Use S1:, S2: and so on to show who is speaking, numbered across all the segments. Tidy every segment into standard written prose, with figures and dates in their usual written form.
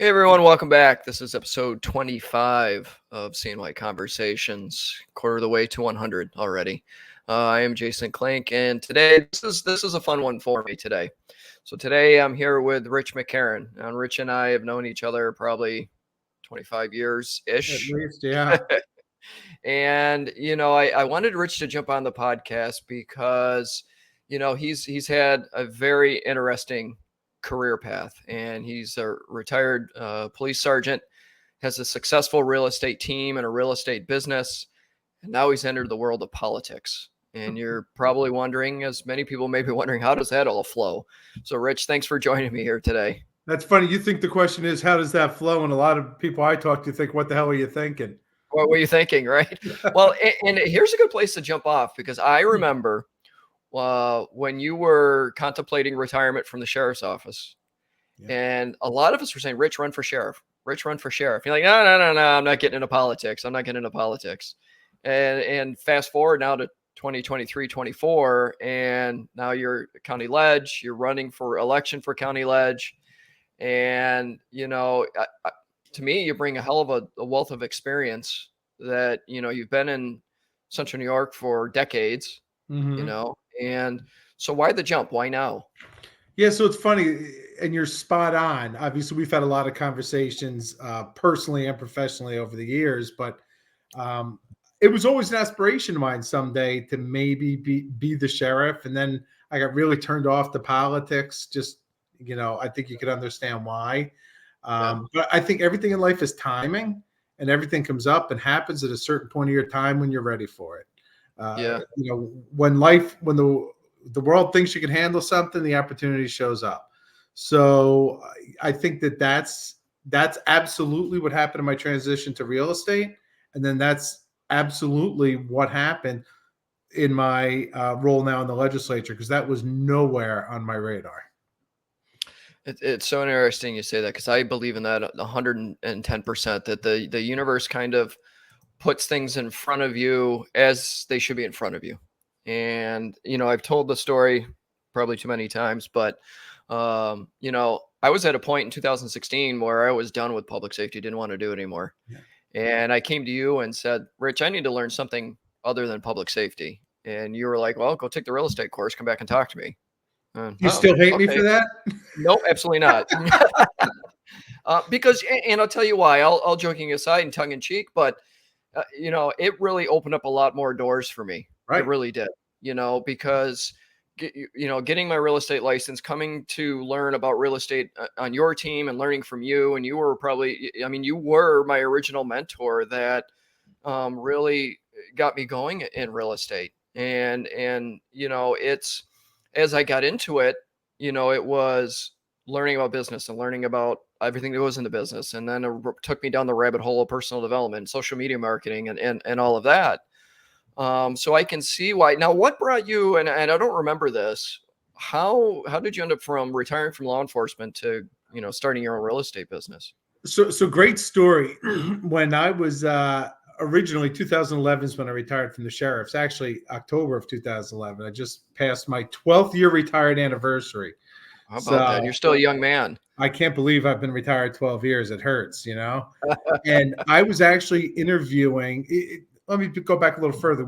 S1: Hey everyone, welcome back. This is episode 25 of CNY Conversations, quarter of the way to 100 already. I am Jason Klink, and today this is a fun one for me today. So today I'm here with Rich McCarron, and Rich and I have known each other probably 25 years
S2: At
S1: ish.
S2: least, yeah.
S1: And I wanted Rich to jump on the podcast because he's had a very interesting career path, and he's a retired police sergeant, has a successful real estate team and a real estate business, and now he's entered the world of politics. And you're probably wondering, as many people may be wondering, how does that all flow? So Rich, thanks for joining me here today.
S2: That's funny. You think the question is, how does that flow? And a lot of people I talk to think, what the hell are you thinking?
S1: What were you thinking, right? Well, and here's a good place to jump off, because I remember when you were contemplating retirement from the sheriff's office, and a lot of us were saying, Rich, run for sheriff. Rich, run for sheriff. You're like, no, I'm not getting into politics. I'm not getting into politics. And fast forward now to 2023, 24, and now you're county ledge. You're running for election for county ledge. And, to me, you bring a hell of a wealth of experience that, you've been in Central New York for decades, and so why the jump? Why now?
S2: Yeah, so it's funny, and you're spot on. Obviously, we've had a lot of conversations personally and professionally over the years, but it was always an aspiration of mine someday to maybe be the sheriff. And then I got really turned off to politics. Just, I think you could understand why. But I think everything in life is timing, and everything comes up and happens at a certain point of your time when you're ready for it. When the world thinks you can handle something, the opportunity shows up. So I think that's absolutely what happened in my transition to real estate. And then that's absolutely what happened in my role now in the legislature, because that was nowhere on my radar.
S1: It's so interesting you say that, because I believe in that 110%, that the universe kind of puts things in front of you as they should be in front of you. And, I've told the story probably too many times, but, I was at a point in 2016 where I was done with public safety, didn't want to do it anymore. Yeah. And I came to you and said, Rich, I need to learn something other than public safety. And you were like, well, go take the real estate course, come back and talk to me.
S2: You still hate me for that?
S1: Nope, absolutely not. Because, and I'll tell you why, all joking aside and tongue in cheek, but, it really opened up a lot more doors for me. Right. It really did, because, getting my real estate license, coming to learn about real estate on your team and learning from you. And you were you were my original mentor that really got me going in real estate. And it's, as I got into it, it was learning about business and learning about everything that goes into business. And then it took me down the rabbit hole of personal development, social media marketing, and all of that. So I can see why. Now, what brought you, and I don't remember this, how did you end up from retiring from law enforcement to, starting your own real estate business?
S2: So great story. When I was originally 2011 is when I retired from the sheriff's. Actually, October of 2011. I just passed my 12th year retired anniversary.
S1: How about that? You're still a young man.
S2: I can't believe I've been retired 12 years. It hurts, And I was actually interviewing. Let me go back a little further.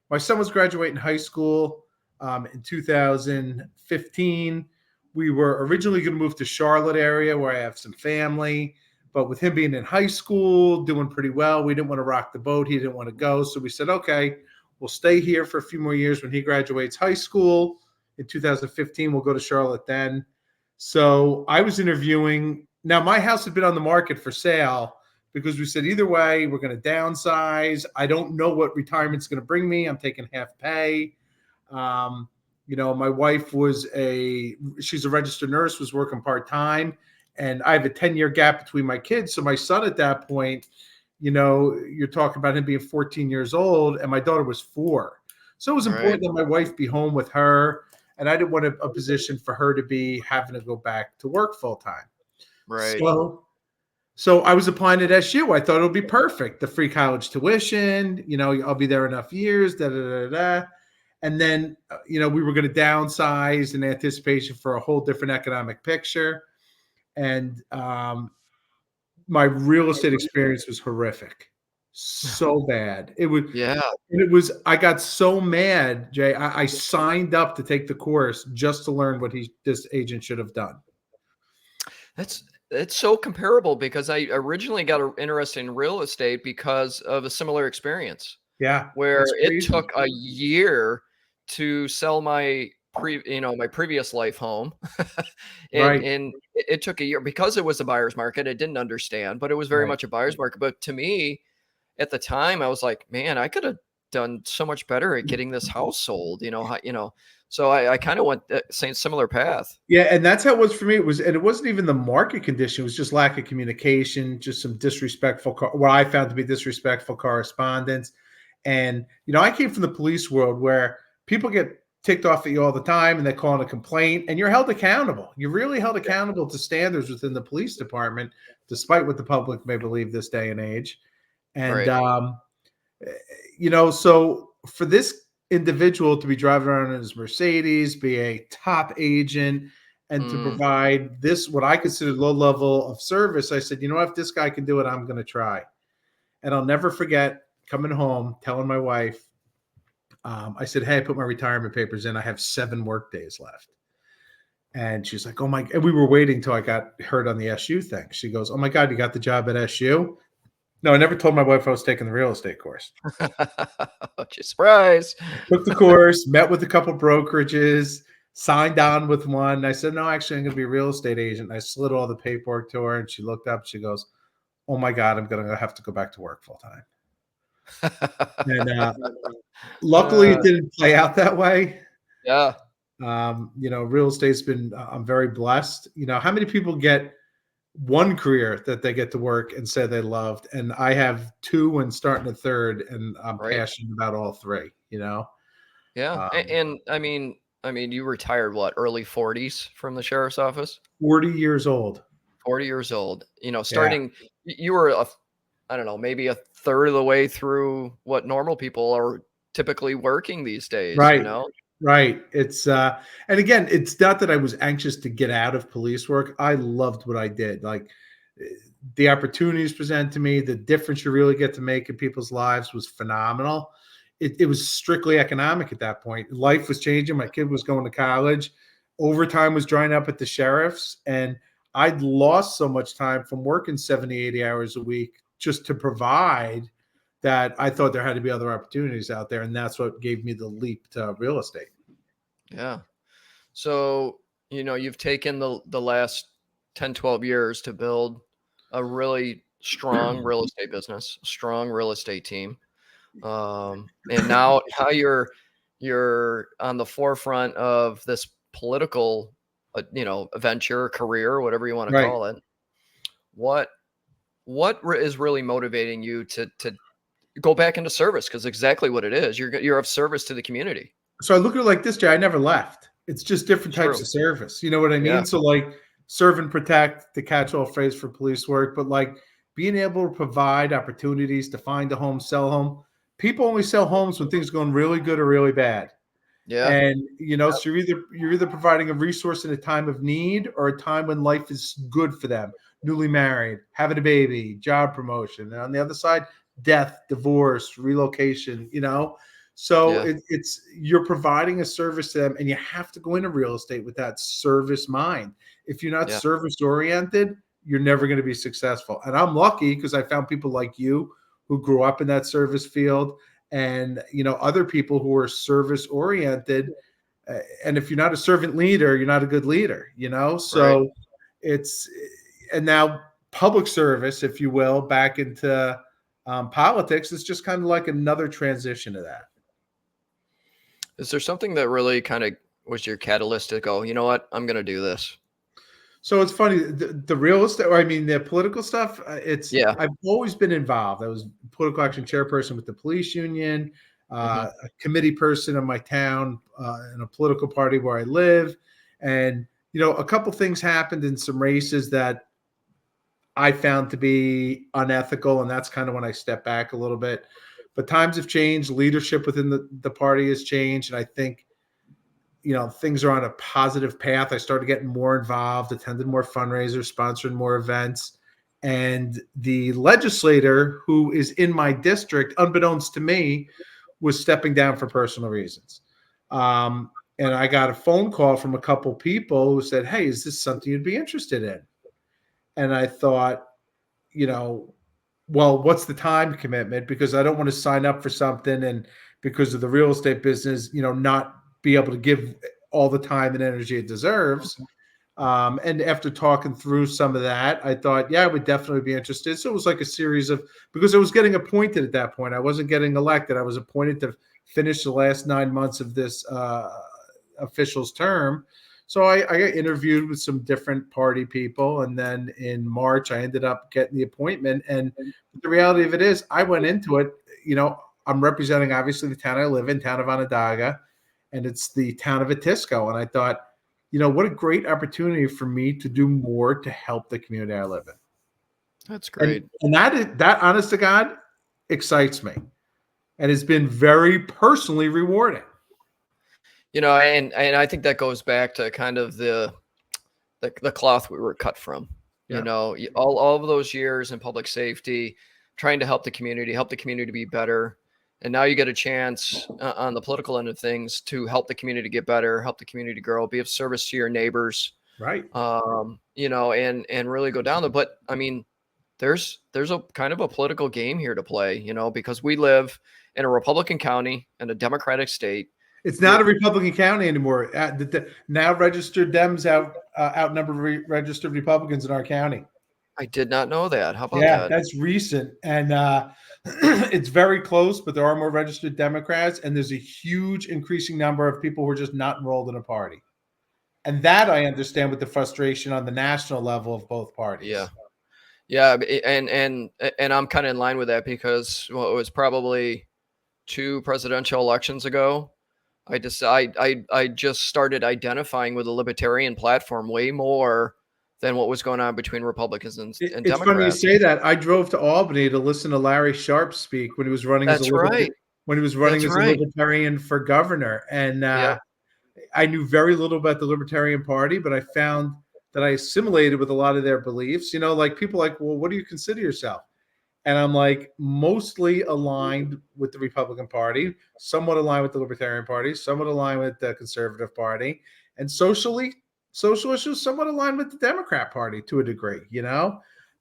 S2: My son was graduating high school in 2015. We were originally going to move to Charlotte area, where I have some family. But with him being in high school, doing pretty well, we didn't want to rock the boat. He didn't want to go. So we said, okay, we'll stay here for a few more years. When he graduates high school in 2015, we'll go to Charlotte then. So I was interviewing. Now, my house had been on the market for sale, because we said, either way, we're going to downsize. I don't know what retirement's going to bring me. I'm taking half pay. My wife she's a registered nurse, was working part-time. And I have a 10-year gap between my kids. So my son at that point, you're talking about him being 14 years old, and my daughter was 4. So it was important that my wife be home with her. And I didn't want a position for her to be having to go back to work full time.
S1: Right.
S2: So I was applying at SU. I thought it would be perfect. The free college tuition, I'll be there enough years, And then, we were going to downsize in anticipation for a whole different economic picture. And my real estate experience was horrific. So bad.
S1: Yeah.
S2: I got so mad, Jay. I signed up to take the course just to learn what this agent should have done.
S1: It's so comparable because I originally got interested in real estate because of a similar experience.
S2: Yeah.
S1: Where it took a year to sell my previous life home. And it took a year because it was a buyer's market. I didn't understand, but it was very much a buyer's market. But to me, at the time, I was like, man, I could have done so much better at getting this house sold, so I kind of went the same similar path.
S2: Yeah, and that's how it was for me. It wasn't even the market condition. It was just lack of communication, just some disrespectful, what I found to be disrespectful correspondence. And, I came from the police world where people get ticked off at you all the time and they call in a complaint and you're held accountable. You're really held accountable to standards within the police department, despite what the public may believe this day and age. And, so for this individual to be driving around in his Mercedes, be a top agent, and to provide this, what I consider low level of service, I said, if this guy can do it, I'm going to try. And I'll never forget coming home, telling my wife, I said, hey, I put my retirement papers in. I have 7 work days left. And she's like, oh my, and we were waiting till I got heard on the SU thing. She goes, oh my God, you got the job at SU? No, I never told my wife I was taking the real estate course.
S1: Surprise.
S2: Took the course, met with a couple brokerages, signed on with one. I said, no, actually, I'm going to be a real estate agent. I slid all the paperwork to her and she looked up. She goes, oh my God, I'm going to have to go back to work full time. And luckily it didn't play out that way.
S1: Yeah.
S2: Real estate's been, I'm very blessed. How many people get one career that they get to work and say they loved? And I have 2 and starting a 3rd, and I'm passionate about all 3,
S1: Yeah. And I mean, you retired early 40s from the sheriff's office?
S2: 40 years old.
S1: 40 years old. Starting, you were I don't know, maybe a third of the way through what normal people are typically working these days.
S2: Right. Right. It's and again, it's not that I was anxious to get out of police work. I loved what I did. Like the opportunities presented to me, the difference you really get to make in people's lives was phenomenal. It was strictly economic at that point. Life was changing. My kid was going to college. Overtime was drying up at the sheriff's. And I'd lost so much time from working 70, 80 hours a week just to provide that I thought there had to be other opportunities out there. And that's what gave me the leap to real estate.
S1: Yeah. So, you've taken the last 10, 12 years to build a really strong real estate business, a strong real estate team. And now you're on the forefront of this political, venture, career, whatever you want to call it. What is really motivating you to go back into service? Because exactly what it is, you're of service to the community.
S2: So I look at it like this, Jay. I never left. It's just different types of service. You know what I mean? Yeah. So like serve and protect, the catch-all phrase for police work, but like being able to provide opportunities to find a home, sell a home. People only sell homes when things are going really good or really bad. Yeah. And so you're either providing a resource in a time of need or a time when life is good for them. Newly married, having a baby, job promotion, and on the other side, death, divorce, relocation, So it's you're providing a service to them, and you have to go into real estate with that service mind. If you're not service oriented, you're never going to be successful. And I'm lucky because I found people like you who grew up in that service field, and other people who are service oriented. And if you're not a servant leader, you're not a good leader. So it's and now public service, if you will, back into politics is just kind of like another transition to that.
S1: Is there something that really kind of was your catalyst to go, you know what, I'm going to do this?
S2: So it's funny, the real estate, the political stuff, I've always been involved. I was political action chairperson with the police union, a committee person in my town, in a political party where I live. And, a couple things happened in some races that I found to be unethical. And that's kind of when I stepped back a little bit. But times have changed. Leadership within the party has changed. And I think, things are on a positive path. I started getting more involved, attended more fundraisers, sponsoring more events. And the legislator who is in my district, unbeknownst to me, was stepping down for personal reasons. And I got a phone call from a couple people who said, "Hey, is this something you'd be interested in?" And I thought, well, what's the time commitment? Because I don't want to sign up for something and because of the real estate business, not be able to give all the time and energy it deserves. And after talking through some of that, I thought, yeah, I would definitely be interested. So it was like a series of, because I was getting appointed at that point. I wasn't getting elected. I was appointed to finish the last 9 months of this official's term. So I got interviewed with some different party people. And then in March, I ended up getting the appointment. And the reality of it is I went into it, I'm representing obviously the town I live in, town of Onondaga, and it's the town of Atisco. And I thought, what a great opportunity for me to do more to help the community I live in.
S1: That's great.
S2: And that honest to God excites me. And it's been very personally rewarding.
S1: And I think that goes back to kind of the cloth we were cut from. Yeah. All of those years in public safety, trying to help the community be better. And now you get a chance on the political end of things to help the community get better, help the community grow, be of service to your neighbors.
S2: Right.
S1: And really go down there. But I mean, there's a kind of a political game here to play, because we live in a Republican county and a Democratic state.
S2: It's not a Republican county anymore. Now registered Dems outnumber registered Republicans in our county.
S1: I did not know that. How about that?
S2: Yeah, that's recent. And it's very close, but there are more registered Democrats. And there's a huge increasing number of people who are just not enrolled in a party. And that I understand with the frustration on the national level of both parties.
S1: Yeah. Yeah. And I'm kind of in line with that because it was probably 2 presidential elections ago. I just started identifying with the libertarian platform way more than what was going on between Republicans and Democrats.
S2: It's funny you say that. I drove to Albany to listen to Larry Sharpe speak when he was running as a libertarian for governor. And I knew very little about the Libertarian Party, but I found that I assimilated with a lot of their beliefs. Like people like, well, what do you consider yourself? And I'm like, mostly aligned with the Republican Party, somewhat aligned with the Libertarian Party, somewhat aligned with the Conservative Party, and social issues somewhat aligned with the Democrat Party to a degree,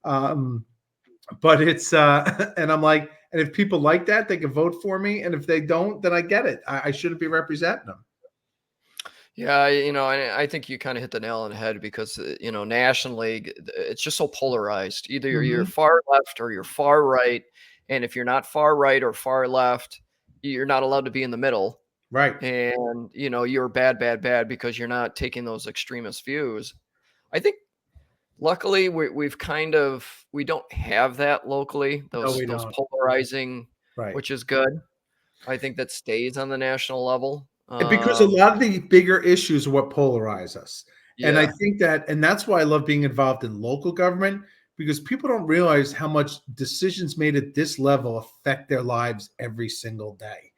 S2: but it's and I'm like, and if people like that, they can vote for me, and if they don't, then I get it. I shouldn't be representing them.
S1: Yeah, and I think you kind of hit the nail on the head because nationally it's just so polarized. Either you're far left or you're far right, and if you're not far right or far left, you're not allowed to be in the middle.
S2: Right.
S1: And you're bad because you're not taking those extremist views. I think luckily we don't have that locally, those polarizing, right, which is good. I think that stays on the national level.
S2: Because a lot of the bigger issues are what polarize us. Yeah. And I think that's why I love being involved in local government, because people don't realize how much decisions made at this level affect their lives every single day.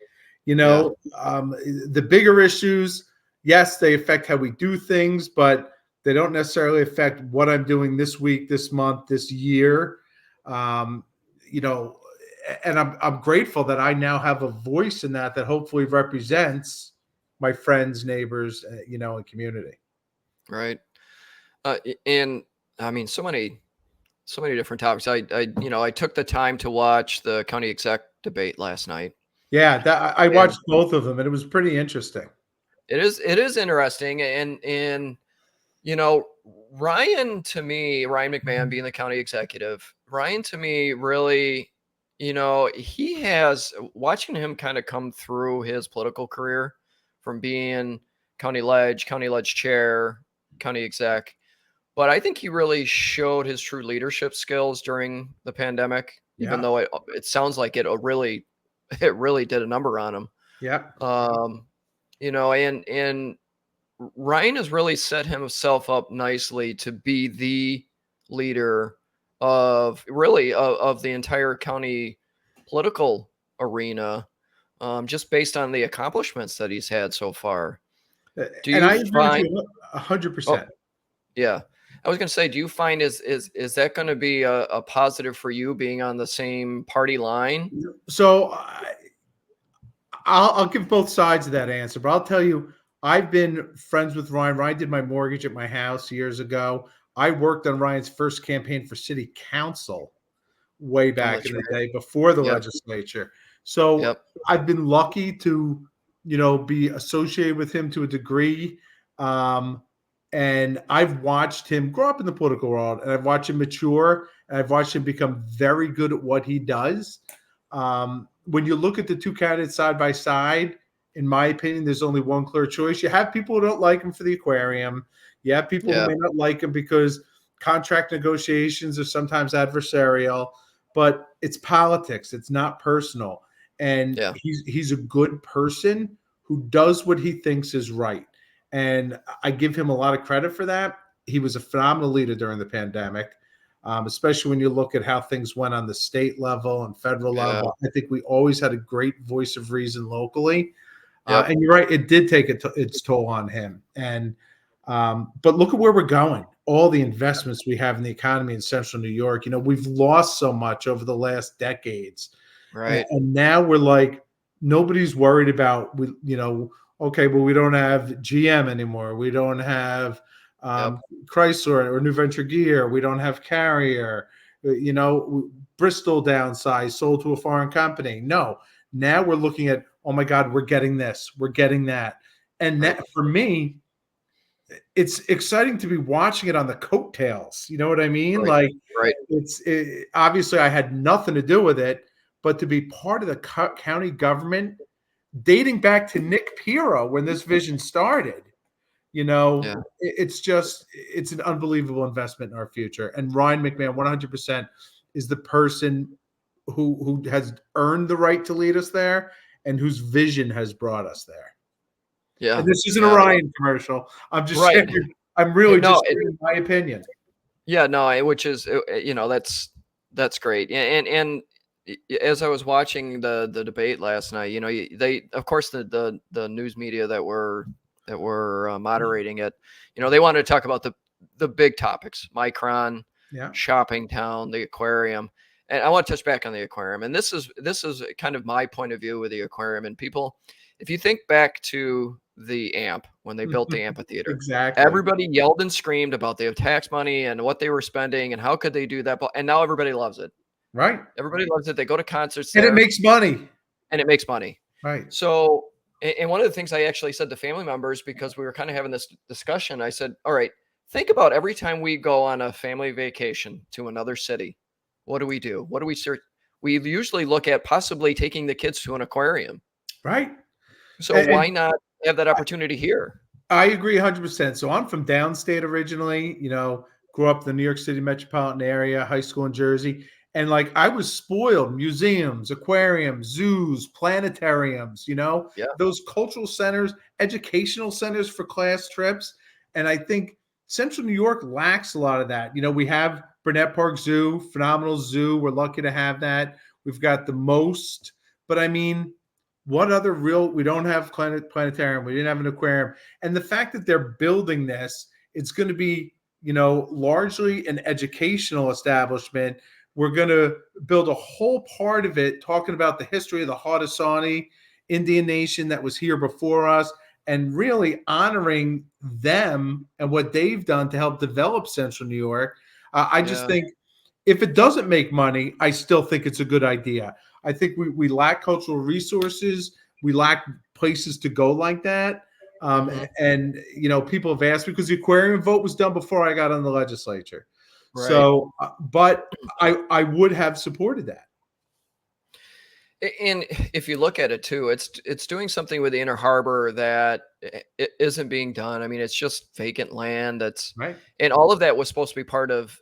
S2: The bigger issues, yes, they affect how we do things, but they don't necessarily affect what I'm doing this week, this month, this year. And I'm grateful that I now have a voice in that hopefully represents my friends, neighbors, and community.
S1: Right. And I mean, so many different topics. I took the time to watch the county exec debate last night.
S2: Yeah, I watched both of them, and it was pretty interesting.
S1: It is interesting, and Ryan McMahon being the county executive, Ryan to me really, he has, watching him kind of come through his political career from being county ledge chair, county exec, but I think he really showed his true leadership skills during the pandemic, even though it sounds like it really did a number on him.
S2: Yeah.
S1: And Ryan has really set himself up nicely to be the leader of the entire county political arena, just based on the accomplishments that he's had so far.
S2: I agree with you 100%.
S1: Yeah. I was going to say, do you find is that going to be a positive for you being on the same party line?
S2: So I'll give both sides of that answer, but I'll tell you, I've been friends with Ryan. Ryan did my mortgage at my house years ago. I worked on Ryan's first campaign for city council way
S1: Oh,
S2: back
S1: that's
S2: in the
S1: right.
S2: day before the
S1: Yep.
S2: legislature. So
S1: Yep.
S2: I've been lucky to, be associated with him to a degree. Um, and I've watched him grow up in the political world, and I've watched him mature, and I've watched him become very good at what he does. When you look at the two candidates side by side, in my opinion, there's only one clear choice. You have people who don't like him for the aquarium. You have people who
S1: Yeah.
S2: may not like him because contract negotiations are sometimes adversarial, but it's politics. It's not personal. And
S1: Yeah.
S2: he's a good person who does what he thinks is right. And I give him a lot of credit for that. He was a phenomenal leader during the pandemic, especially when you look at how things went on the state level and federal
S1: Yeah.
S2: level. I think we always had a great voice of reason locally.
S1: Yep.
S2: And you're right, it did take its toll on him. And but look at where we're going. All the investments we have in the economy in Central New York. We've lost so much over the last decades,
S1: Right.
S2: and now we're like nobody's worried about okay, well, we don't have GM anymore. We don't have
S1: Yep.
S2: Chrysler or New Venture Gear. We don't have Carrier. Bristol downsized, sold to a foreign company. No, now we're looking at, oh my God, we're getting this, we're getting that. And
S1: Right.
S2: that, for me, it's exciting to be watching it on the coattails. You know what I mean?
S1: Right.
S2: Like,
S1: Right.
S2: obviously I had nothing to do with it, but to be part of the county government dating back to Nick Piro when this vision started,
S1: Yeah.
S2: it's an unbelievable investment in our future. And Ryan McMahon, 100%, is the person who has earned the right to lead us there and whose vision has brought us there.
S1: Yeah.
S2: And this isn't a
S1: Yeah.
S2: Ryan commercial. I'm just
S1: Right.
S2: saying, I'm really
S1: No,
S2: just giving my opinion.
S1: Yeah, no, which is that's great. And as I was watching the debate last night, they, of course, the news media that were moderating it, they wanted to talk about the big topics: Micron,
S2: Yeah.
S1: shopping town, the aquarium. And I want to touch back on the aquarium. And this is kind of my point of view with the aquarium. And people, if you think back to the AMP, when they built the amphitheater,
S2: Exactly.
S1: everybody yelled and screamed about the tax money and what they were spending and how could they do that. And now everybody loves it.
S2: Right.
S1: Everybody loves it. They go to concerts
S2: And
S1: there,
S2: it makes money.
S1: and it makes money.
S2: Right.
S1: So, and one of the things I actually said to family members, because we were kind of having this discussion, I said, all right, think about every time we go on a family vacation to another city. What do we do? What do we search? We usually look at possibly taking the kids to an aquarium.
S2: Right.
S1: So why not have that opportunity here?
S2: I agree 100%. So I'm from downstate originally, grew up in the New York City metropolitan area, high school in Jersey. And like I was spoiled, museums, aquariums, zoos, planetariums,
S1: Yeah.
S2: those cultural centers, educational centers for class trips. And I think Central New York lacks a lot of that. We have Burnett Park Zoo, phenomenal zoo. We're lucky to have that. We've got the most, but I mean, what other we don't have planetarium, we didn't have an aquarium. And the fact that they're building this, it's going to be, largely an educational establishment. We're going to build a whole part of it talking about the history of the Haudenosaunee Indian nation that was here before us, and really honoring them and what they've done to help develop Central New York. I just think if it doesn't make money, I still think it's a good idea. I think we lack cultural resources. We lack places to go like that. And, people have asked me, because the aquarium vote was done before I got on the legislature.
S1: Right.
S2: So, but I would have supported that.
S1: And if you look at it too, it's doing something with the Inner Harbor that it isn't being done. I mean, it's just vacant land. That's
S2: right.
S1: And all of that was supposed to be part of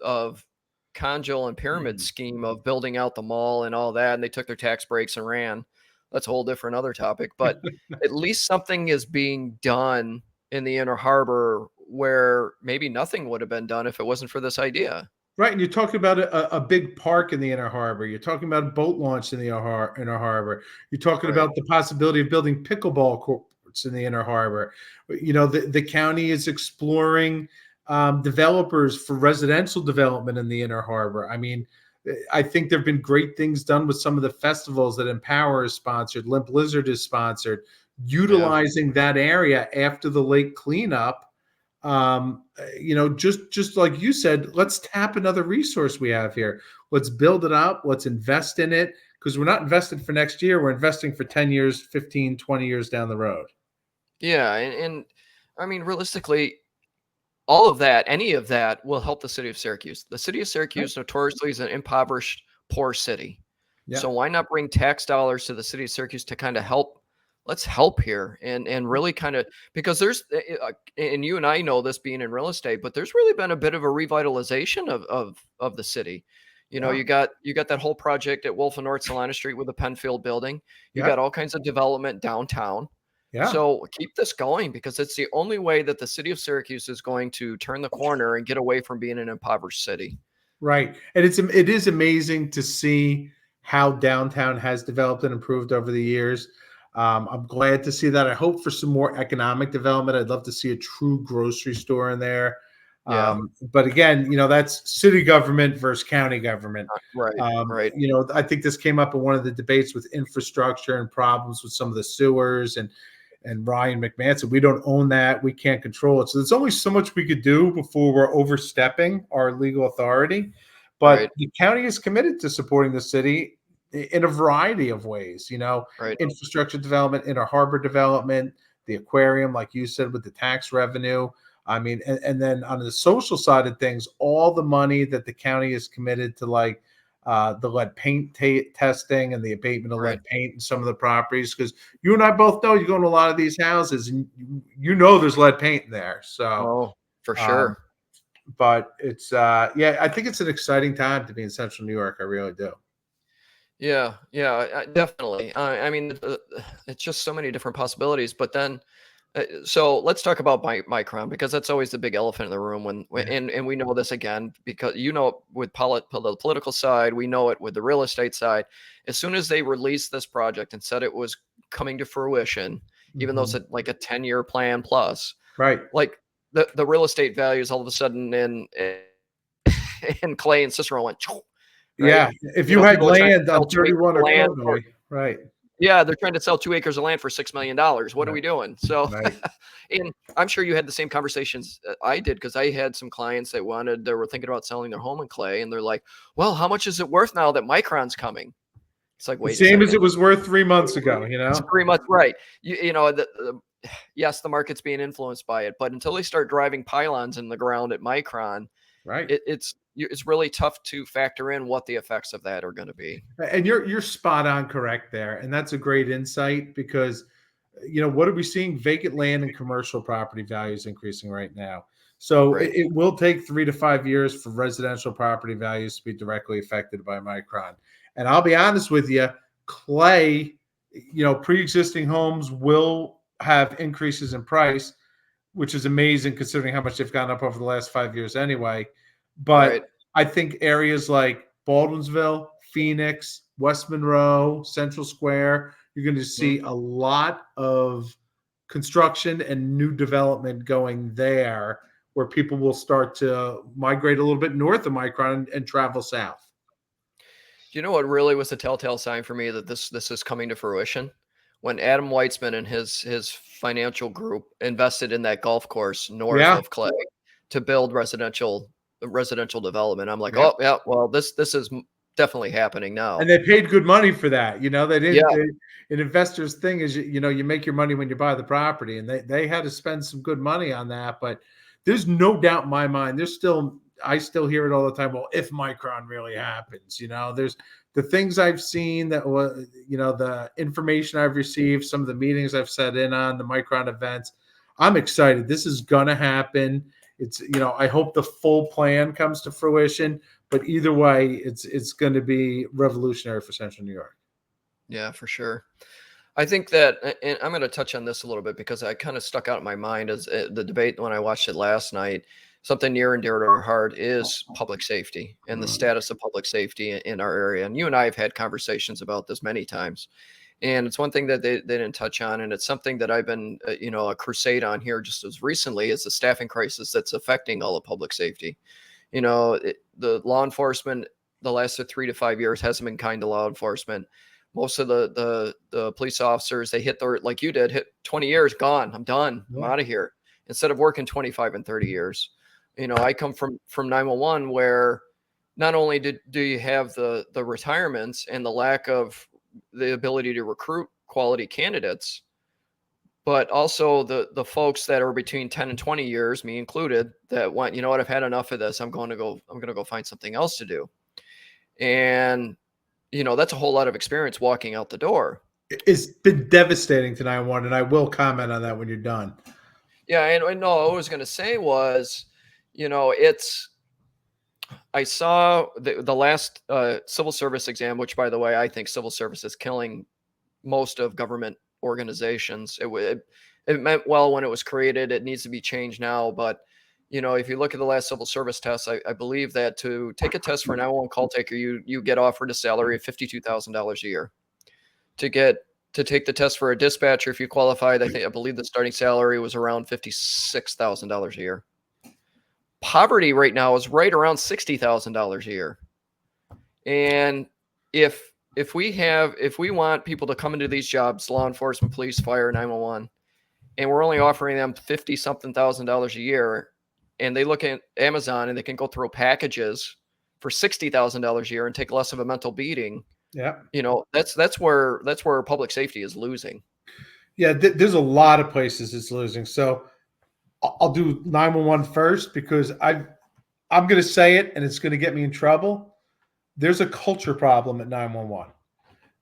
S1: Conjul and Pyramid scheme of building out the mall and all that. And they took their tax breaks and ran. That's a whole different other topic. But at least something is being done in the Inner Harbor where maybe nothing would have been done if it wasn't for this idea.
S2: Right. And you're talking about a big park in the Inner Harbor. You're talking about a boat launch in the Inner Harbor. You're talking about the possibility of building pickleball courts in the Inner Harbor. The county is exploring developers for residential development in the Inner Harbor. I mean, I think there have been great things done with some of the festivals that Empower is sponsored, Limp Lizard is sponsored, utilizing that area after the lake cleanup. Just like you said, let's tap another resource we have here. Let's build it up. Let's invest in it, because we're not investing for next year. We're investing for 10 years, 15, 20 years down the road.
S1: Yeah. And I mean, realistically, all of that, any of that will help the city of Syracuse. The city of Syracuse notoriously is an impoverished, poor city.
S2: Yeah.
S1: So why not bring tax dollars to the city of Syracuse to kind of help? Let's help here and really kind of, because there's, and you and I know this being in real estate, but there's really been a bit of a revitalization of the city. You know, you got that whole project at Wolf and North Salina Street with the Penfield building. You got all kinds of development downtown.
S2: Yeah.
S1: So keep this going, because it's the only way that the city of Syracuse is going to turn the corner and get away from being an impoverished city.
S2: Right. And it is amazing to see how downtown has developed and improved over the years. I'm glad to see that. I hope for some more economic development. I'd love to see a true grocery store in there. But again, that's city government versus county government.
S1: Right. Right.
S2: I think this came up in one of the debates with infrastructure and problems with some of the sewers, and Ryan McMahon said, we don't own that. We can't control it. So there's only so much we could do before we're overstepping our legal authority. But the county is committed to supporting the city in a variety of ways, infrastructure development, inner harbor development, the aquarium, like you said, with the tax revenue. I mean, and then on the social side of things, all the money that the county is committed to, like the lead paint testing and the abatement of lead paint in some of the properties, because you and I both know you go into a lot of these houses and there's lead paint in there. So
S1: for sure.
S2: But it's I think it's an exciting time to be in Central New York. I really do.
S1: Yeah, definitely. I mean, it's just so many different possibilities. But then, so let's talk about Micron, because that's always the big elephant in the room. And we know this again, because with the political side, we know it with the real estate side. As soon as they released this project and said it was coming to fruition, even though it's like a 10-year plan plus, like the real estate values all of a sudden in Clay and Cicero went.
S2: Right? Yeah, if you had land on 31 or Illinois, right?
S1: Yeah, they're trying to sell 2 acres of land for $6 million. What are we doing? So, and I'm sure you had the same conversations I did, because I had some clients that they were thinking about selling their home in Clay, and they're like, "Well, how much is it worth now that Micron's coming?" It's like, wait,
S2: same as it was worth 3 months ago.
S1: It's 3 months, right? Yes, the market's being influenced by it, but until they start driving pylons in the ground at Micron, it's really tough to factor in what the effects of that are going to be.
S2: And you're spot on correct there. And that's a great insight, because, what are we seeing? Vacant land and commercial property values increasing right now. So it will take 3 to 5 years for residential property values to be directly affected by Micron. And I'll be honest with you, Clay, pre-existing homes will have increases in price, which is amazing considering how much they've gone up over the last 5 years anyway. But I think areas like Baldwinsville, Phoenix, West Monroe, Central Square, you're going to see a lot of construction and new development going there, where people will start to migrate a little bit north of Micron and travel south.
S1: Do you know what really was a telltale sign for me that this is coming to fruition? When Adam Weitzman and his financial group invested in that golf course north of Clay to build residential development. I'm like, oh yeah, well, this is definitely happening now.
S2: And they paid good money for that. They didn't. An investor's thing is, you make your money when you buy the property, and they had to spend some good money on that. But there's no doubt in my mind, I still hear it all the time. Well, if Micron really happens, there's the things I've seen that was, the information I've received, some of the meetings I've sat in on, the Micron events. I'm excited. This is gonna happen. It's, I hope the full plan comes to fruition, but either way, it's going to be revolutionary for Central New York.
S1: Yeah, for sure. I think that, and I'm going to touch on this a little bit, because I kind of stuck out in my mind as the debate when I watched it last night. Something near and dear to our heart is public safety and the status of public safety in our area. And you and I have had conversations about this many times. And it's one thing that they didn't touch on, and it's something that I've been, a crusade on here just as recently, is the staffing crisis that's affecting all of public safety. The law enforcement, the last 3 to 5 years hasn't been kind to law enforcement. Most of the police officers, they hit like you did, hit 20 years, gone. I'm done. I'm out of here. Instead of working 25 and 30 years. I come from 911, where not only do you have the retirements and the lack of the ability to recruit quality candidates, but also the folks that are between 10 and 20 years, me included, that went, you know what, I've had enough of this. I'm going to go find something else to do. And, that's a whole lot of experience walking out the door.
S2: It's been devastating to 911, and I will comment on that when you're done.
S1: Yeah. And no, what I was going to say was, I saw the last civil service exam, which, by the way, I think civil service is killing most of government organizations. It meant well when it was created. It needs to be changed now. But, if you look at the last civil service test, I believe that to take a test for an 911 call taker, you get offered a salary of $52,000 a year. To take the test for a dispatcher, if you qualified, I believe the starting salary was around $56,000 a year. Poverty right now is right around $60,000 a year. And if we want people to come into these jobs, law enforcement, police, fire, 911, and we're only offering them $50-something thousand a year, and they look at Amazon and they can go through packages for $60,000 a year and take less of a mental beating.
S2: Yeah.
S1: That's where public safety is losing.
S2: Yeah. There's a lot of places it's losing. So I'll do 911 first, because I'm going to say it and it's going to get me in trouble. There's a culture problem at 911.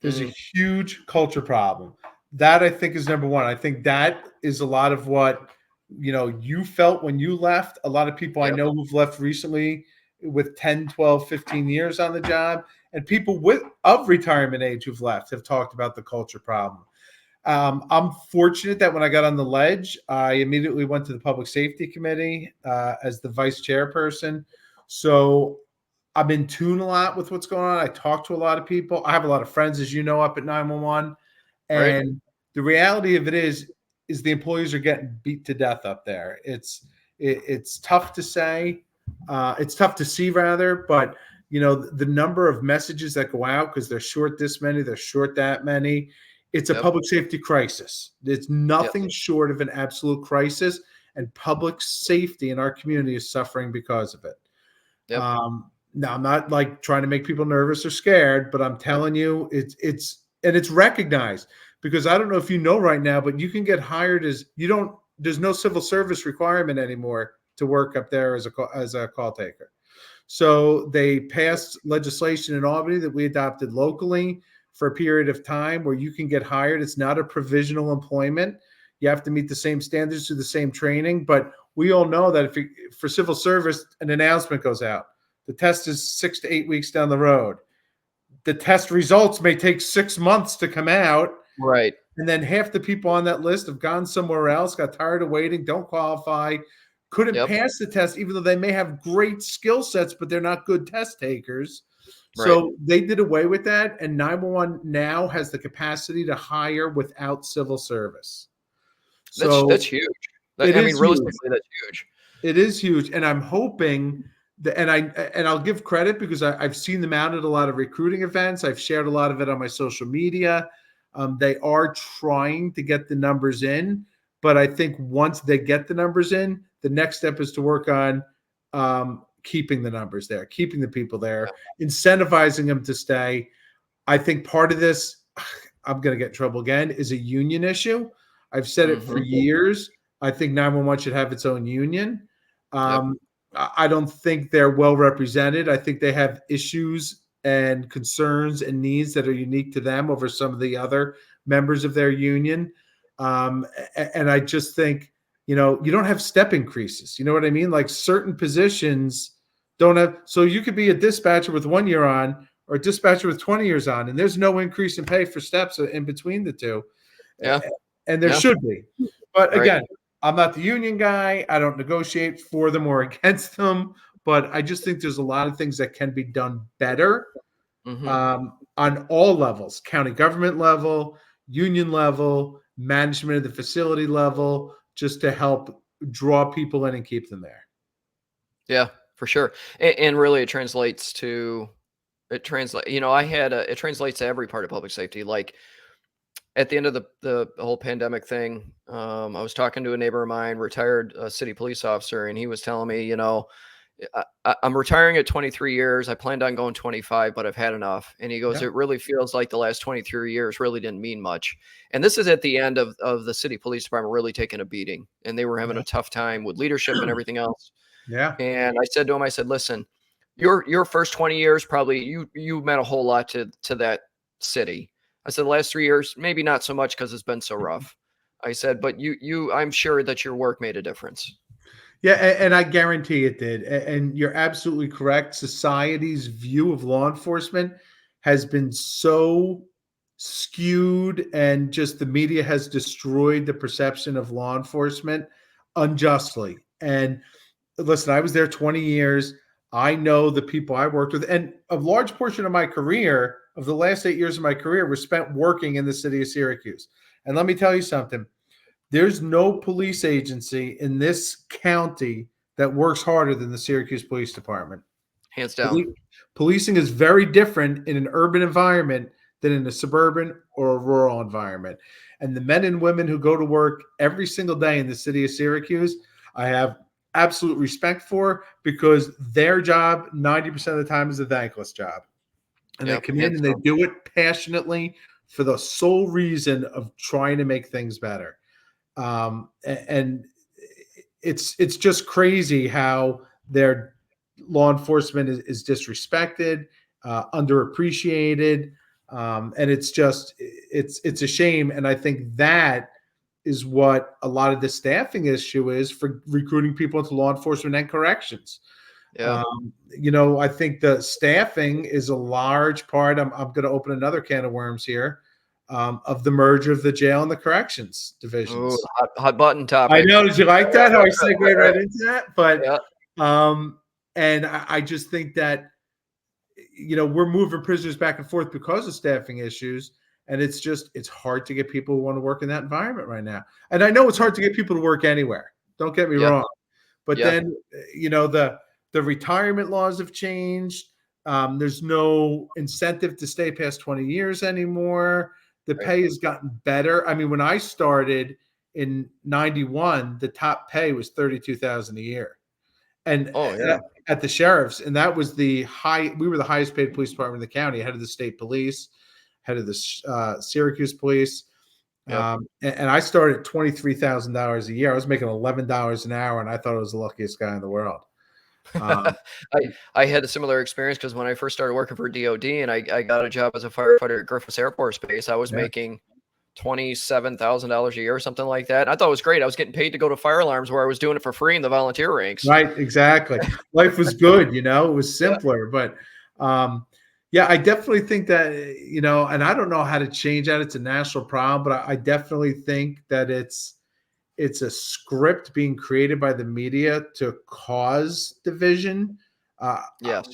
S2: There's a huge culture problem. That, I think, is number one. I think that is a lot of what, you felt when you left. A lot of people I know who've left recently with 10, 12, 15 years on the job, and people of retirement age who've left have talked about the culture problem. I'm fortunate that when I got on the ledge, I immediately went to the Public Safety Committee as the vice chairperson. So I'm in tune a lot with what's going on. I talk to a lot of people. I have a lot of friends, as you know, up at 911. And the reality of it is the employees are getting beat to death up there. It's tough to say. It's tough to see, rather. But, the number of messages that go out, because they're short this many, they're short that many. It's a public safety crisis. It's nothing short of an absolute crisis, and public safety in our community is suffering because of it.
S1: Yep.
S2: Now, I'm not like trying to make people nervous or scared, but I'm telling you, it's recognized, because I don't know if you know right now, but you can get hired there's no civil service requirement anymore to work up there as a call taker. So they passed legislation in Albany that we adopted locally for a period of time where you can get hired. It's not a provisional employment. You have to meet the same standards, do the same training. But we all know that for civil service, an announcement goes out. The test is 6 to 8 weeks down the road. The test results may take 6 months to come out.
S1: Right.
S2: And then half the people on that list have gone somewhere else, got tired of waiting, don't qualify, couldn't pass the test, even though they may have great skill sets, but they're not good test takers. So they did away with that, and 911 now has the capacity to hire without civil service. So
S1: that's huge. Realistically, that's huge.
S2: It is huge, and I'm hoping that, and I'll give credit, because I've seen them out at a lot of recruiting events. I've shared a lot of it on my social media. They are trying to get the numbers in, but I think once they get the numbers in, the next step is to work on keeping the numbers there, keeping the people there, incentivizing them to stay. I think part of this, I'm going to get in trouble again, is a union issue. I've said it for years. I think 911 should have its own union. I don't think they're well represented. I think they have issues and concerns and needs that are unique to them over some of the other members of their union. And I just think, you don't have step increases. You know what I mean? Like, certain positions don't have. So you could be a dispatcher with 1 year on, or a dispatcher with 20 years on, and there's no increase in pay for steps in between the two.
S1: Yeah.
S2: And there should be. But again, I'm not the union guy. I don't negotiate for them or against them. But I just think there's a lot of things that can be done better on all levels, county government level, union level, management of the facility level, just to help draw people in and keep them there.
S1: Yeah, for sure. And really it translates it translates to every part of public safety. Like at the end of the whole pandemic thing, I was talking to a neighbor of mine, retired city police officer, and he was telling me, I'm retiring at 23 years. I planned on going 25, but I've had enough. And he goes,
S2: Yeah.
S1: it really feels like the last 23 years really didn't mean much. And this is at the end of the city police department really taking a beating, and they were having
S2: Yeah.
S1: a tough time with leadership and everything else.
S2: Yeah.
S1: And I said to him, I said, listen, your first 20 years, probably you meant a whole lot to that city. I said, the last 3 years, maybe not so much because it's been so rough. I said, but I'm sure that your work made a difference.
S2: Yeah, and I guarantee it did. And you're absolutely correct. Society's view of law enforcement has been so skewed, and just the media has destroyed the perception of law enforcement unjustly. And listen, I was there 20 years. I know the people I worked with, and a large portion of my career, of the last 8 years of my career, was spent working in the city of Syracuse. And let me tell you something. There's no police agency in this county that works harder than the Syracuse Police Department.
S1: Hands down.
S2: Policing is very different in an urban environment than in a suburban or a rural environment. And the men and women who go to work every single day in the city of Syracuse, I have absolute respect for, because their job 90% of the time is a thankless job. And they come in and they do it passionately for the sole reason of trying to make things better. And it's just crazy how their law enforcement is disrespected, underappreciated, and it's a shame. And I think that is what a lot of the staffing issue is for recruiting people into law enforcement and corrections.
S1: Yeah.
S2: I think the staffing is a large part. I'm going to open another can of worms here. Of the merger of the jail and the corrections divisions.
S1: Ooh, hot button topic.
S2: I know. Did you like that? How I segued right into that? But
S1: yeah.
S2: And I just think that we're moving prisoners back and forth because of staffing issues, and it's hard to get people who want to work in that environment right now. And I know it's hard to get people to work anywhere. Don't get me wrong, but then the retirement laws have changed. There's no incentive to stay past 20 years anymore. The pay has gotten better. I mean, when I started in 91, the top pay was $32,000 a year. And at the sheriff's, and that was we were the highest paid police department in the county, head of the state police, head of the Syracuse police. And I started at $23,000 a year. I was making $11 an hour, and I thought I was the luckiest guy in the world.
S1: I had a similar experience, because when I first started working for DOD and I got a job as a firefighter at Griffiths Air Force Base, I was making $27,000 a year or something like that. And I thought it was great. I was getting paid to go to fire alarms, where I was doing it for free in the volunteer ranks.
S2: Right, exactly. Life was good, it was simpler. But I definitely think that, and I don't know how to change that. It's a national problem, but I definitely think that it's a script being created by the media to cause division.
S1: Yes.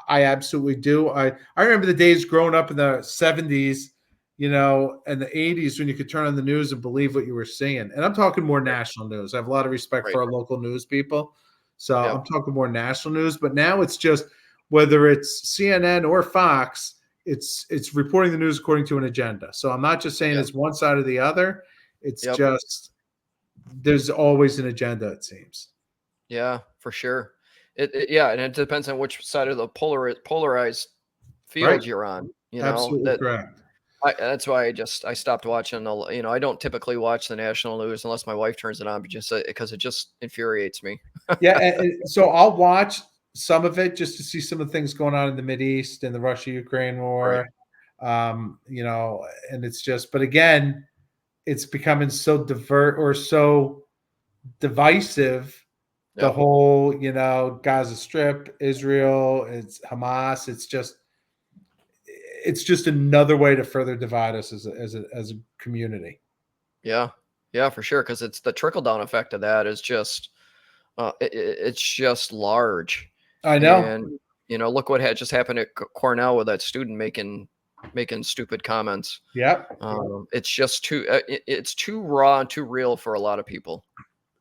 S2: I absolutely do. I remember the days growing up in the 70s, and the 80s, when you could turn on the news and believe what you were seeing. And I'm talking more national news. I have a lot of respect for our local news people. So I'm talking more national news. But now it's just, whether it's CNN or Fox, it's reporting the news according to an agenda. So I'm not just saying it's one side or the other. It's just, there's always an agenda, it seems.
S1: Yeah, for sure. And it depends on which side of the polarized field you're on.
S2: Absolutely correct.
S1: That's why I stopped watching. I don't typically watch the national news unless my wife turns it on, just because it just infuriates me.
S2: And so I'll watch some of it just to see some of the things going on in the Mideast and the Russia-Ukraine war. And it's just, but again, it's becoming so so divisive. The whole, Gaza Strip, Israel, it's Hamas. It's just another way to further divide us as a community.
S1: Yeah, for sure. Because it's the trickle down effect of that is just, it's just large.
S2: I know.
S1: And look what had just happened at Cornell with that student making making stupid comments.
S2: Yep.
S1: It's just too it's too raw and too real for a lot of people.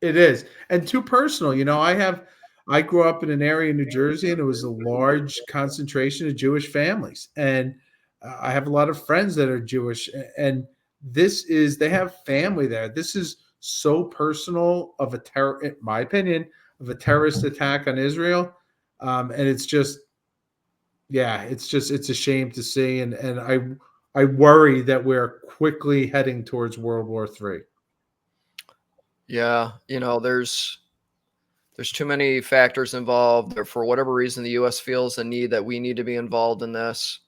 S2: It is, and too personal. I grew up in an area in New Jersey, and it was a large concentration of Jewish families, and I have a lot of friends that are Jewish, and they have family there. This is so personal of in my opinion, of a terrorist attack on Israel, and it's just, yeah, it's a shame to see, and I worry that we're quickly heading towards World War III.
S1: Yeah, there's too many factors involved. Or for whatever reason, the U.S. feels the need that we need to be involved in this.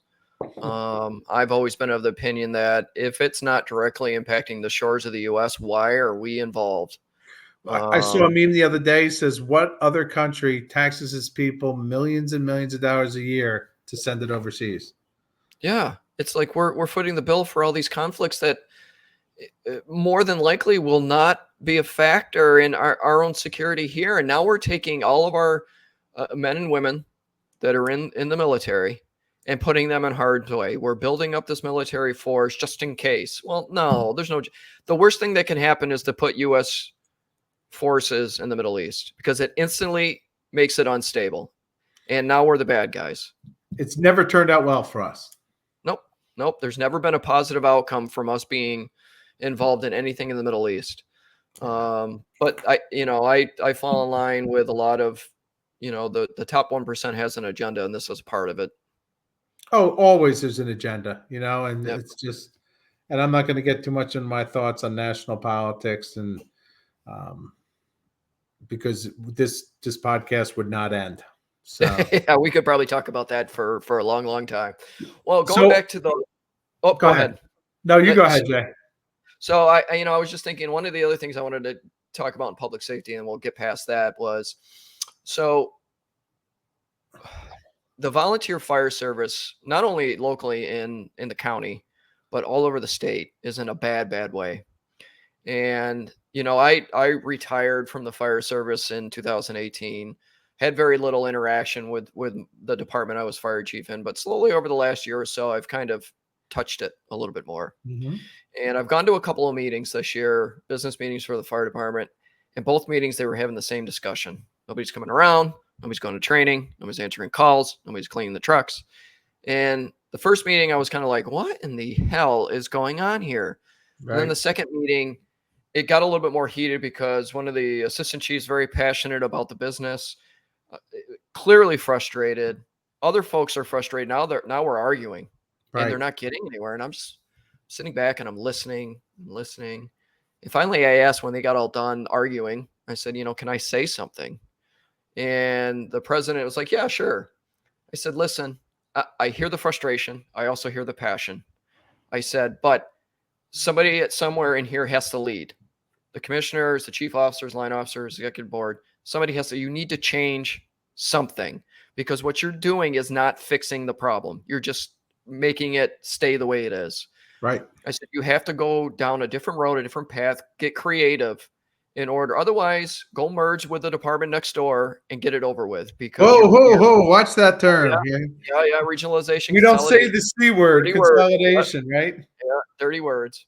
S1: I've always been of the opinion that if it's not directly impacting the shores of the U.S., why are we involved?
S2: I saw a meme the other day, says, what other country taxes its people millions and millions of dollars a year to send it overseas?
S1: Yeah, it's like we're footing the bill for all these conflicts that more than likely will not be a factor in our own security here. And now we're taking all of our men and women that are in the military and putting them in harm's way. We're building up this military force just in case. Well, no, the worst thing that can happen is to put U.S. forces in the Middle East, because it instantly makes it unstable. And now we're the bad guys.
S2: It's never turned out well for us.
S1: Nope. There's never been a positive outcome from us being involved in anything in the Middle East. But I fall in line with a lot of, the top 1% has an agenda, and this is part of it.
S2: Oh, always there's an agenda, and
S1: Yep.
S2: it's just, and I'm not going to get too much in my thoughts on national politics, and because this podcast would not end. So
S1: yeah, we could probably talk about that for a long, long time. Well, going back to the, go ahead.
S2: No, you go ahead, Jay.
S1: So I was just thinking, one of the other things I wanted to talk about in public safety, and we'll get past that, was so the volunteer fire service, not only locally in the county, but all over the state, is in a bad way. And I retired from the fire service in 2018. Had very little interaction with the department I was fire chief in, but slowly over the last year or so, I've kind of touched it a little bit more.
S2: Mm-hmm.
S1: And I've gone to a couple of meetings this year, business meetings for the fire department. And both meetings, they were having the same discussion. Nobody's coming around. Nobody's going to training. Nobody's answering calls. Nobody's cleaning the trucks. And the first meeting, I was kind of like, what in the hell is going on here? Right. And then the second meeting, it got a little bit more heated because one of the assistant chiefs, very passionate about the business, clearly frustrated. Other folks are frustrated. Now we're arguing, right, and they're not getting anywhere. And I'm just sitting back and I'm listening. And finally I asked, when they got all done arguing, I said, can I say something? And the president was like, yeah, sure. I said, listen, I hear the frustration. I also hear the passion. I said, but somebody somewhere in here has to lead. The commissioners, the chief officers, line officers, executive board, you need to change something, because what you're doing is not fixing the problem. You're just making it stay the way it is.
S2: Right.
S1: I said, you have to go down a different road, a different path, get creative in order. Otherwise, go merge with the department next door and get it over with. Because
S2: watch that term.
S1: Yeah. Regionalization.
S2: You don't say the C word, consolidation, right?
S1: Yeah, dirty words.